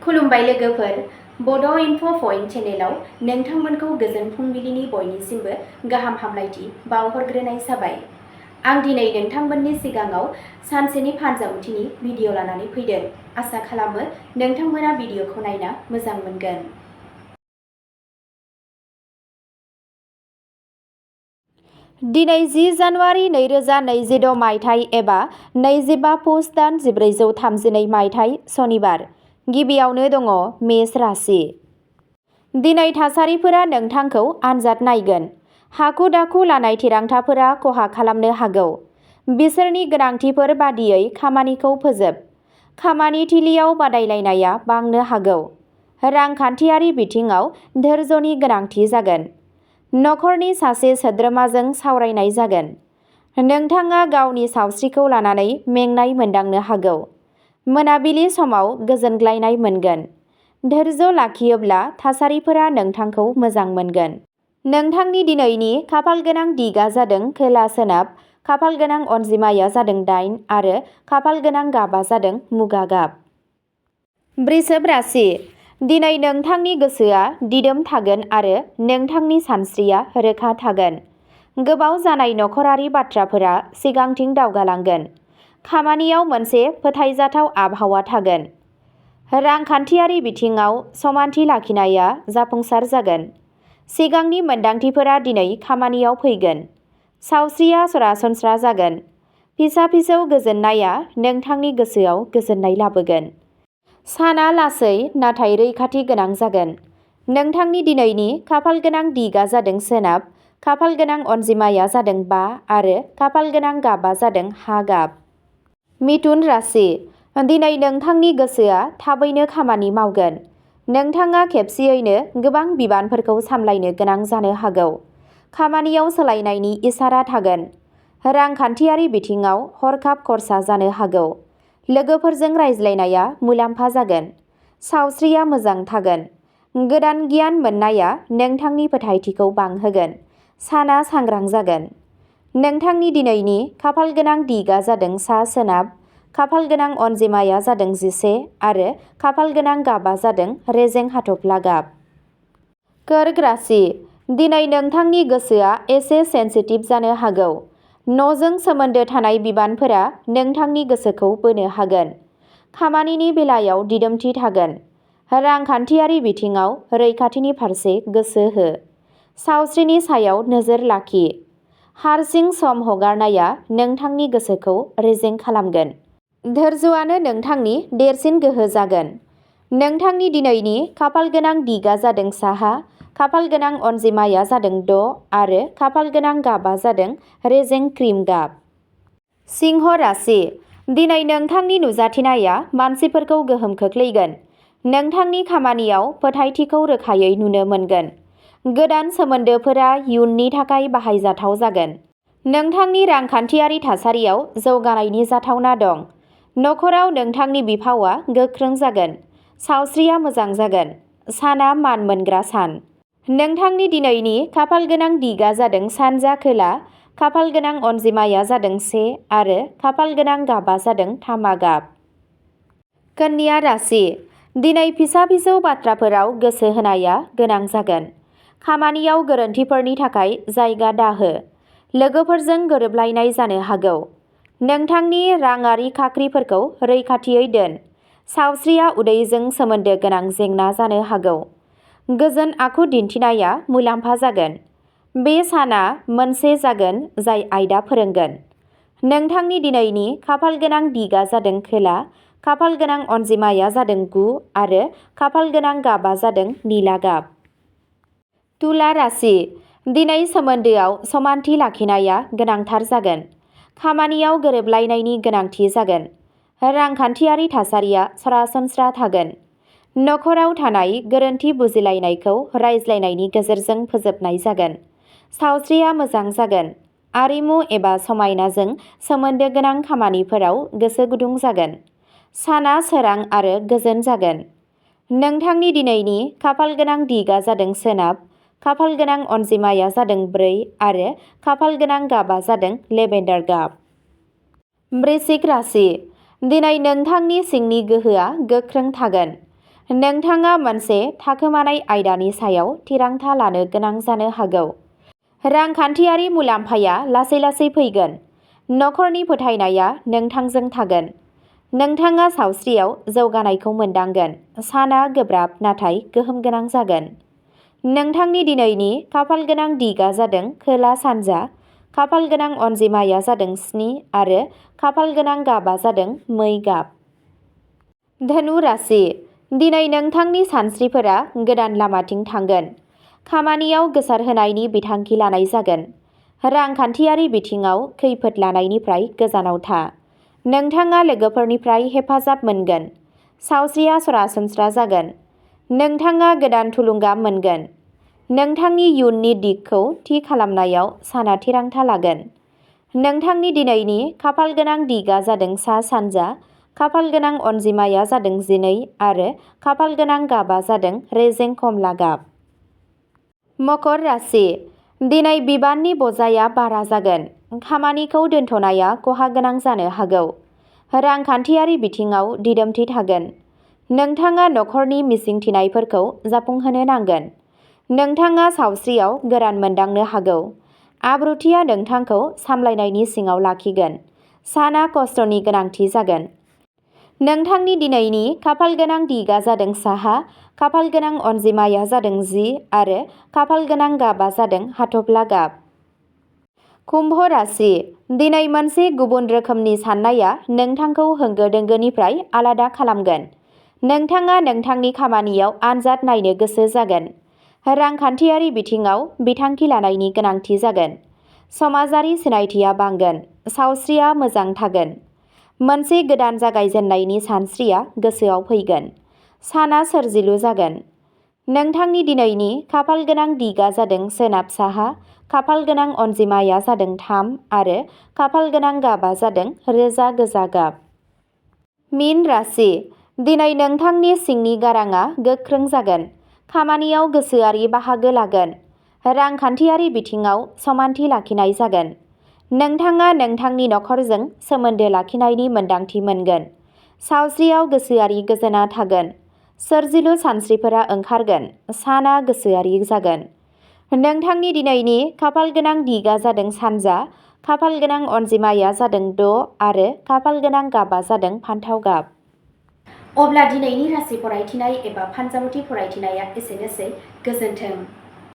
खुलुमबाय लोगोफोर, बड' इनफ' पइन्ट चेनेलाव नोंथांमोनखौ गोजोन फुंबिलिनि बयनिसिमबो गाहाम हामलायथि बावहरग्रोनाय जाबाय। आं दिनै नोंथांमोननि सिगाङाव सानसेनि फानजामुथिनि भिडिअ लानानै फैदों। आसा खालामो नोंथांमोना भिडिअखौ नायना मोजां मोनगोन। दिनै 10 जानुवारि 2026 मायथाइ एबा 25 पुस दान 1432 मायथाइ सनिबार। गिबियावनो दङ मेष राशि। दिनै थासारिफोरा नोंथांखौ आनजाद नायगोन। हाखु दाखु लानाय थिरांथाफोरा खहा खालामनो हागौ। बिसोरनि गोनांथिफोर बादियै खामानिखौ फोजोब। खामानि थिलियाव बादायलायनाया बांनो हागौ। रांखान्थियारि बिथिङाव धोर्यनि गोनांथि जागोन। नखरनि सासे सोद्रोमाजों सावरायनाय जागोन। नोंथाङा गावनि सावस्रिखौ लानानै मेंनाय मोनदांनो हागौ। मोनाबिलि समाव गोजोनग्लायनाय मोनगोन। धोर्य लाखियोब्ला थासारिफोरा नोंथांखौ मोजां मोनगोन। नोंथांनि दिनैनि खाफालगोनां दिगा जादों खोला सोनाब, खाफालगोनां अनजिमाया जादों 8 आरो खाफालगोनां गाबा जादों मुगा गाब। वृषभ राशि। दिनै नोंथांनि गोसोआ दिदोम थागोन आरो नोंथांनि सानस्रिया रोखा थागोन। गोबाव जानाय नखरारि बाथ्राफोरा सिगांथिं दावगालांगोन। खामानियाव मोनसे फोथायजाथाव आबहावा थागोन। रांखान्थियारि बिथिङाव समानथि लाखिनाया जाफुंसार जागोन। सिगांनि मोनदांथिफोरा दिनै खामानियाव फैगोन। सावस्रिया सरासनस्रा जागोन। फिसा-फिसौ गोजोननाया नोंथांनि गोसोआव गोजोननाय लाबोगोन। साना लासै नाथाय रैखाथि गोनां जागोन। नोंथांनि दिनैनि खाफालगोनां दिगा जादों सोनाब, खाफालगोनां अनजिमाया जादों 5 आरो खाफालगोनां गाबा जादों हा गाब। मिथुन राशि। दिनै नोंथांनि गोसोआ थाबैनो खामानि मावगोन। नोंथाङा खेबसेयैनो गोबां बिबानफोरखौ सामलायनो गोनां जानो हागौ। खामानियाव सोलायनायनि इसारा थागोन। रांखान्थियारि बिथिङाव हरखाब खरसा जानो हागौ। लोगोफोरजों रायज्लायनाया मुलाम्फा जागोन। सावस्रिया मोजां थागोन। गोदान गियान मोननाया नोंथांनि फोथायथिखौ बांहोगोन। साना सांग्रां जागोन। नोंथांनि दिनैनि खाफालगोनां दिगा जादों सा सोनाब, खाफालगोनां अनजिमाया जादों 11 आरो खाफालगोनां गाबा जादों रेजें हाथफ्ला गाब। कर्क राशि। दिनै नोंथांनि गोसोआ एसे सेनसिटिभ जानो हागौ। न'जों सोमोन्दो थानाय बिबानफोरा नोंथांनि गोसोखौ बोनो हागोन। खामानिनि बेलायाव दिदोमथि थागोन। रांखान्थियारि बिथिङाव रैखाथिनि फारसे गोसो हो। सावस्रिनि सायाव नोजोर लाखि। हारसिं सम हगारनाया नोंथांनि गोसोखौ रेजें खालामगोन। धोर्यआनो नोंथांनि देरसिन गोहो जागोन। नोंथांनि दिनैनि खाफालगोनां दिगा जादों साहा, खाफालगोनां अनजिमाया जादों 6 आरो खाफालगोनां गाबा जादों रेजें क्रिम गाब। सिंह राशि। दिनै नोंथांनि नुजाथिनाया मानसिफोरखौ गोहोम खोख्लैगोन। नोंथांनि खामानियाव फोथायथिखौ रोखायै नुनो मोनगोन। गोदान सोमोन्दोफोरा इयुननि थाखाय बाहायजाथाव जागोन। नोंथांनि रांखान्थियारि थासारियाव जौगानायनि जाथावना दं। नखराव नोंथांनि बिफावआ गोख्रों जागोन। सावस्रिया मोजां जागोन। साना मान मोनग्रा सान। नोंथांनि दिनैनि खाफालगोनां दिगा जादों सानजा खोला, खाफालगोनां अनजिमाया जादों 1 आरो खाफालगोनां गाबा जादों तामा गाब। कन्या राशि। दिनै फिसा-फिसौ बाथ्राफोराव गोसो होनाया गोनां जागोन। खामानियाव गोरोन्थिफोरनि थाखाय जायगा दाहो। लोगोफोरजों गोरोबलायनाय जानो हागौ। नोंथांनि राङारि खाख्रिफोरखौ रैखाथियै दोन। सावस्रिया उदैजों सोमोन्दो गोनां जेंना जानो हागौ। गोजोन आखु दिन्थिनाया मुलाम्फा जागोन। बे साना मोनसे जागोन जाय आयदा फोरोंगोन। नोंथांनि दिनैनि खाफालगोनां दिगा जादों खोला, खाफालगोनां अनजिमाया जादों 9 आरो खाफालगोनां गाबा जादों निला गाब। तुला राशि। दिनै सोमोन्दोआव समानथि लाखिनाया गोनांथार जागोन। खामानियाव गोरोबलायनायनि गोनांथि जागोन। रांखान्थियारि थासारिया सरासनस्रा थागोन। नखराव थानाय गोरोन्थि बुजिलायनायखौ रायज्लायनायनि गेजेरजों फोजोबनाय जागोन। सावस्रिया मोजां जागोन। आरिमु एबा समायनाजों सोमोन्दो गोनां खामानिफोराव गोसो गुदुं जागोन। साना सोरां आरो गोजोन जागोन। नोंथांनि दिनैनि खाफालगोनां दिगा जादों सोनाब, खाफालगोनां अनजिमाया जादों 4 आरो खाफालगोनां गाबा जादों लेभेन्डार गाब। वृश्चिक राशि। दिनै नोंथांनि सिंनि गोहोआ गोख्रों थागोन। नोंथाङा मोनसे थाखोमानाय आयदानि सायाव थिरांथा लानो गोनां जानो हागौ। रांखान्थियारि मुलाम्फाया लासै लासै फैगोन। नखरनि फोथायनाया नोंथांजों थागोन। नोंथाङा सावस्रियाव जौगानायखौ मोनदांगोन। साना गोब्राब नाथाय गोहोम गोनां जागोन। नोंथांनि दिनैनि खाफालगोनां दिगा जादों खोला सानजा, खाफालगोनां अनजिमाया जादों 7 आरो खाफालगोनां गाबा जादों मै गाब। धनु राशि। दिनै नोंथांनि सानस्रिफोरा गोदान लामाथिं थांगोन। खामानियाव गोसारहोनायनि बिथांखि लानाय जागोन। रांखान्थियारि बिथिङाव खैफोद लानायनिफ्राय गोजानाव था। नोंथाङा लोगोफोरनिफ्राय हेफाजाब मोनगोन। सावस्रिया सरासनस्रा जागोन। नोंथाङा गोदान थुलुंगा मोनगोन। नोंथांनि इयुननि दिगखौ थि खालामनायाव साना थिरांथा लागोन। नोंथांनि दिनैनि खाफालगोनां दिगा जादों सा सानजा, खाफालगोनां अनजिमाया जादों 12 आरो खाफालगोनां गाबा जादों रेजें कमला गाब। मकर राशि। दिनै बिबाननि बजाया बारा जागोन। खामानिखौ दोनथ'नाया खहा गोनां जानो हागौ। रांखान्थियारि बिथिङाव दिदोमथि थागोन। नोंथाङा नखरनि मिजिंथिनायफोरखौ जाफुंहोनो नांगोन। नोंथाङा सावस्रियाव गोरान मोनदांनो हागौ। आब्रुथिया नोंथांखौ सामलायनायनि सिङाव लाखिगोन। साना खस्थ'नि गोनांथि जागोन। नोंथांनि दिनैनि खाफालगोनां दिगा जादों साहा, खाफालगोनां अनजिमाया जादों 10 आरो खाफालगोनां गाबा जादों हाथफ्ला गाब। कुम्भ राशि। दिनै मोनसे गुबुन रोखोमनि साननाया नोंथांखौ होंगो दोंगोनिफ्राय आलादा खालामगोन। नोंथाङा नोंथांनि खामानियाव आनजाद नायनो गोसो जागोन। रांखान्थियारि बिथिङाव बिथांखि लानायनि गोनांथि जागोन। समाजारि सिनायथिया बांगोन। सावस्रिया मोजां थागोन। मोनसे गोदान जागायजेननायनि सानस्रिया गोसोआव फैगोन। साना सोरजिलु जागोन। नोंथांनि दिनैनि खाफालगोनां दिगा जादों सोनाब साहा, खाफालगोनां अनजिमाया जादों 3 आरो खाफालगोनां गाबा जादों रोजा गोजा गाब। मीन राशि। दिनै नोंथांनि सिंनि गारांआ गोख्रों जागोन। खामानियाव गोसोआरि बाहागो लागोन। रांखान्थियारि बिथिङाव समानथि लाखिनाय जागोन। नोंथाङा नोंथांनि नखरजों सोमोन्दो लाखिनायनि मोन्दांथि मोनगोन। सावस्रियाव गोसोआरि गोजोनआ थागोन। सोरजिलु सानस्रिफोरा ओंखारगोन। साना गोसोआरि जागोन। नोंथांनि दिनैनि खाफालगोनां दिगा जादों सानजा, खाफालगोनां अनजिमाया जादों 6 आरो खाफालगोनां गाबा जादों फान्थाव गाब। अब्ला दिनैनि राशि फरायथिनाय एबा फानजामुथि फरायथिनाया एसेनोसै। गोजोन्थों।